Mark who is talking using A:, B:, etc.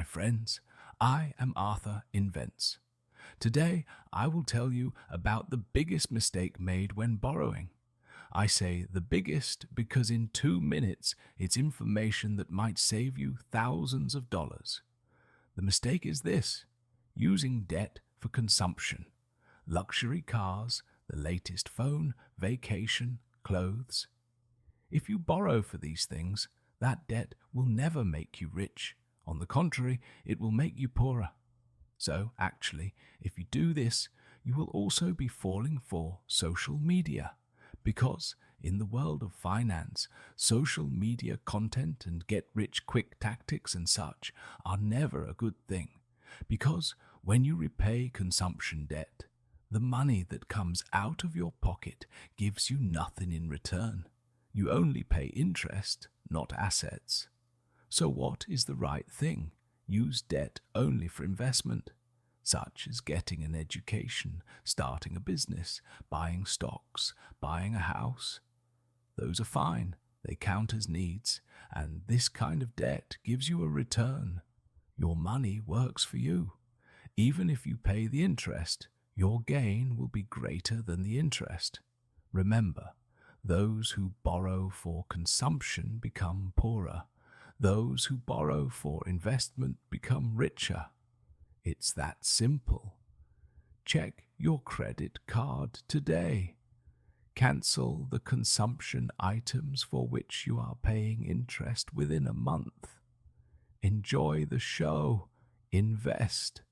A: my friends. I am Arthur Invents. Today, I will tell you about the biggest mistake made when borrowing. I say the biggest because in 2 minutes it's information that might save you thousands of dollars. The mistake is this: using debt for consumption. Luxury cars, the latest phone, vacation, clothes. If you borrow for these things, that debt will never make you rich. On the contrary, it will make you poorer. So, actually, if you do this, you will also be falling for social media. Because, in the world of finance, social media content and get-rich-quick tactics and such are never a good thing. Because when you repay consumption debt, the money that comes out of your pocket gives you nothing in return. You only pay interest, not assets. So what is the right thing? Use debt only for investment, such as getting an education, starting a business, buying stocks, buying a house. Those are fine, they count as needs, and this kind of debt gives you a return. Your money works for you. Even if you pay the interest, your gain will be greater than the interest. Remember, those who borrow for consumption become poorer. Those who borrow for investment become richer. It's that simple. Check your credit card today. Cancel the consumption items for which you are paying interest within a month. Enjoy the show. Invest.